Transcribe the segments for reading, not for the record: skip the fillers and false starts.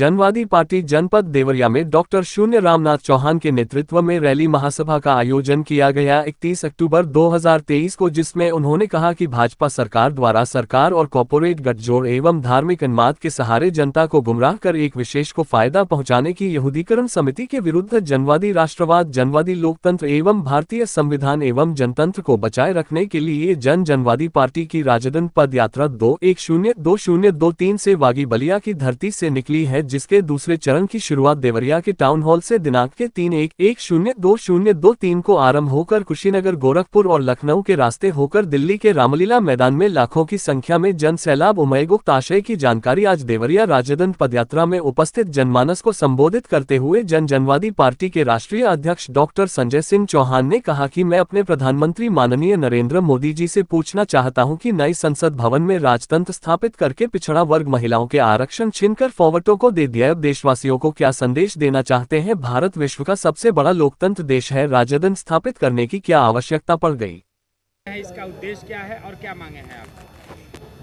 जनवादी पार्टी जनपद देवरिया में डॉक्टर शून्य रामनाथ चौहान के नेतृत्व में रैली महासभा का आयोजन किया गया 31 अक्टूबर 2023 को, जिसमें उन्होंने कहा कि भाजपा सरकार द्वारा सरकार और कॉर्पोरेट गठजोड़ एवं धार्मिक उन्माद के सहारे जनता को गुमराह कर एक विशेष को फायदा पहुंचाने की यहूदीकरण समिति के विरुद्ध जनवादी राष्ट्रवाद, जनवादी लोकतंत्र एवं भारतीय संविधान एवं जनतंत्र को बचाए रखने के लिए जनवादी पार्टी की राजदन पद यात्रा 2-1-0-2023 से बागी बलिया की धरती से निकली है, जिसके दूसरे चरण की शुरुआत देवरिया के टाउन हॉल से दिनांक के 3-1-1-0-2023 को आरंभ होकर कुशीनगर, गोरखपुर और लखनऊ के रास्ते होकर दिल्ली के रामलीला मैदान में लाखों की संख्या में जन सैलाब उमड़ेगा। आशय की जानकारी आज देवरिया राजदन पदयात्रा में उपस्थित जनमानस को संबोधित करते हुए जनवादी पार्टी के राष्ट्रीय अध्यक्ष डॉक्टर संजय सिंह चौहान ने कहा कि मैं अपने प्रधानमंत्री माननीय नरेंद्र मोदी जी से पूछना चाहता हूं कि नई संसद भवन में राजतंत्र स्थापित करके पिछड़ा वर्ग महिलाओं के आरक्षण छीनकर फॉरवर्डों को दे दिया। देशवासियों को क्या संदेश देना चाहते हैं? भारत विश्व का सबसे बड़ा लोकतंत्र देश है, राजदन स्थापित करने की क्या आवश्यकता पड़ गई? इसका उद्देश्य क्या है और क्या मांगे हैं आप?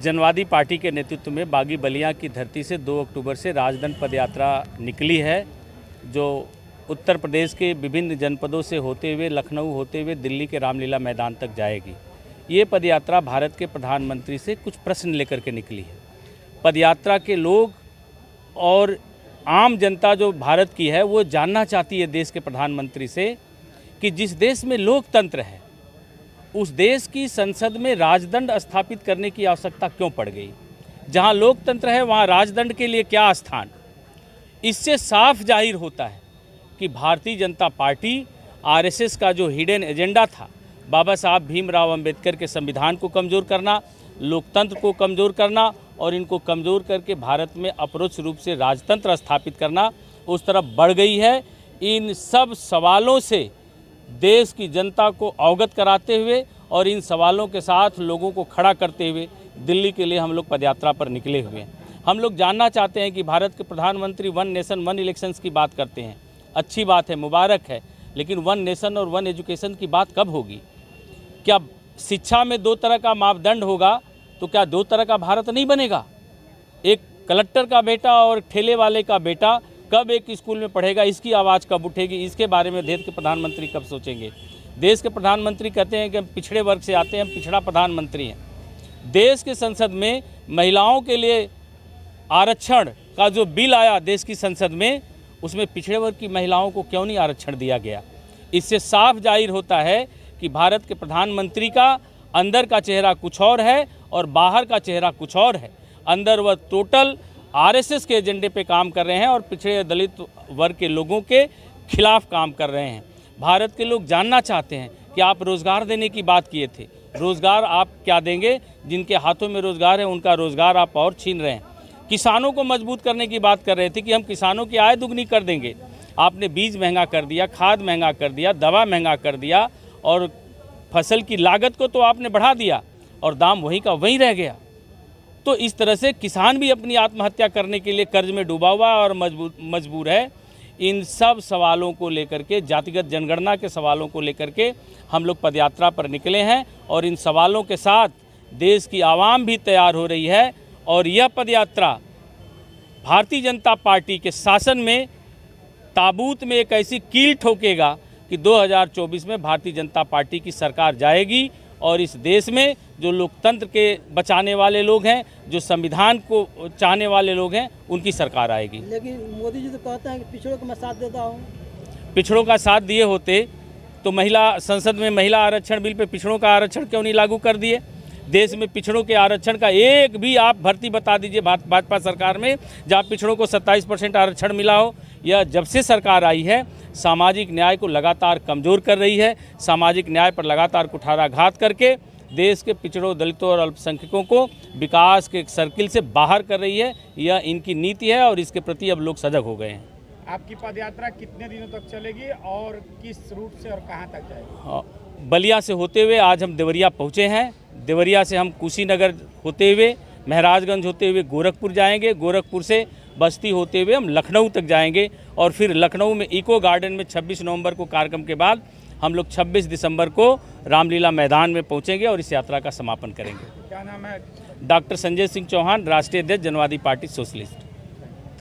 जनवादी पार्टी के नेतृत्व में बागी बलिया की धरती से 2 अक्टूबर से राजदन पदयात्रा निकली है, जो उत्तर प्रदेश के विभिन्न जनपदों से होते हुए, लखनऊ होते हुए दिल्ली के रामलीला मैदान तक जाएगी। ये पदयात्रा भारत के प्रधानमंत्री से कुछ प्रश्न लेकर के निकली है। पदयात्रा के लोग और आम जनता जो भारत की है वो जानना चाहती है देश के प्रधानमंत्री से कि जिस देश में लोकतंत्र है उस देश की संसद में राजदंड स्थापित करने की आवश्यकता क्यों पड़ गई? जहां लोकतंत्र है वहां राजदंड के लिए क्या स्थान? इससे साफ जाहिर होता है कि भारतीय जनता पार्टी आरएसएस का जो हिडन एजेंडा था, बाबा साहब भीमराव अंबेडकर के संविधान को कमज़ोर करना, लोकतंत्र को कमज़ोर करना और इनको कमज़ोर करके भारत में अप्रोच रूप से राजतंत्र स्थापित करना, उस तरफ बढ़ गई है। इन सब सवालों से देश की जनता को अवगत कराते हुए और इन सवालों के साथ लोगों को खड़ा करते हुए दिल्ली के लिए हम लोग पदयात्रा पर निकले हुए हैं। हम लोग जानना चाहते हैं कि भारत के प्रधानमंत्री 1 नेशन 1 इलेक्शंस की बात करते हैं, अच्छी बात है, मुबारक है, लेकिन 1 नेशन और 1 एजुकेशन की बात कब होगी? क्या शिक्षा में 2 तरह का मापदंड होगा तो क्या 2 तरह का भारत नहीं बनेगा? एक कलेक्टर का बेटा और ठेले वाले का बेटा कब एक स्कूल में पढ़ेगा, इसकी आवाज़ कब उठेगी? इसके बारे में देश के प्रधानमंत्री कब सोचेंगे? देश के प्रधानमंत्री कहते हैं कि हम पिछड़े वर्ग से आते हैं, हम पिछड़ा प्रधानमंत्री हैं। देश के संसद में महिलाओं के लिए आरक्षण का जो बिल आया देश की संसद में, उसमें पिछड़े वर्ग की महिलाओं को क्यों नहीं आरक्षण दिया गया? इससे साफ जाहिर होता है कि भारत के प्रधानमंत्री का अंदर का चेहरा कुछ और है और बाहर का चेहरा कुछ और है। अंदर वह टोटल आरएसएस के एजेंडे पे काम कर रहे हैं और पिछड़े दलित वर्ग के लोगों के खिलाफ काम कर रहे हैं। भारत के लोग जानना चाहते हैं कि आप रोज़गार देने की बात किए थे, रोज़गार आप क्या देंगे? जिनके हाथों में रोज़गार है उनका रोज़गार आप और छीन रहे हैं। किसानों को मजबूत करने की बात कर रहे थे कि हम किसानों की आय दुगनी कर देंगे। आपने बीज महंगा कर दिया, खाद महंगा कर दिया, दवा महंगा कर दिया और फसल की लागत को तो आपने बढ़ा दिया और दाम वहीं का वहीं रह गया। तो इस तरह से किसान भी अपनी आत्महत्या करने के लिए कर्ज में डूबा हुआ और मजबूर है। इन सब सवालों को लेकर के, जातिगत जनगणना के सवालों को लेकर के हम लोग पदयात्रा पर निकले हैं और इन सवालों के साथ देश की आवाम भी तैयार हो रही है और यह पदयात्रा भारतीय जनता पार्टी के शासन में ताबूत में एक ऐसी कील ठोकेगा कि 2024 में भारतीय जनता पार्टी की सरकार जाएगी और इस देश में जो लोकतंत्र के बचाने वाले लोग हैं, जो संविधान को चाहने वाले लोग हैं, उनकी सरकार आएगी। लेकिन मोदी जी तो कहते हैं कि पिछड़ों को मैं साथ देता हूँ। पिछड़ों का साथ दिए होते तो संसद में महिला आरक्षण बिल पे पिछड़ों का आरक्षण क्यों नहीं लागू कर दिए? देश में पिछड़ों के आरक्षण का एक भी आप भर्ती बता दीजिए भाजपा सरकार में जहाँ पिछड़ों को 27% आरक्षण मिला हो। यह जब से सरकार आई है सामाजिक न्याय को लगातार कमज़ोर कर रही है, सामाजिक न्याय पर लगातार कुठाराघात करके देश के पिछड़ों, दलितों और अल्पसंख्यकों को विकास के सर्किल से बाहर कर रही है। यह इनकी नीति है और इसके प्रति अब लोग सजग हो गए हैं। आपकी पदयात्रा कितने दिनों तक चलेगी और किस रूट से और कहां तक जाएगी? बलिया से होते हुए आज हम देवरिया पहुंचे हैं। देवरिया से हम कुशीनगर होते हुए, महराजगंज होते हुए गोरखपुर जाएंगे। गोरखपुर से बस्ती होते हुए हम लखनऊ तक जाएंगे और फिर लखनऊ में इको गार्डन में 26 नवंबर को कार्यक्रम के बाद हम लोग 26 दिसंबर को रामलीला मैदान में पहुंचेंगे और इस यात्रा का समापन करेंगे। क्या नाम है? डॉक्टर संजय सिंह चौहान, राष्ट्रीय अध्यक्ष जनवादी पार्टी सोशलिस्ट।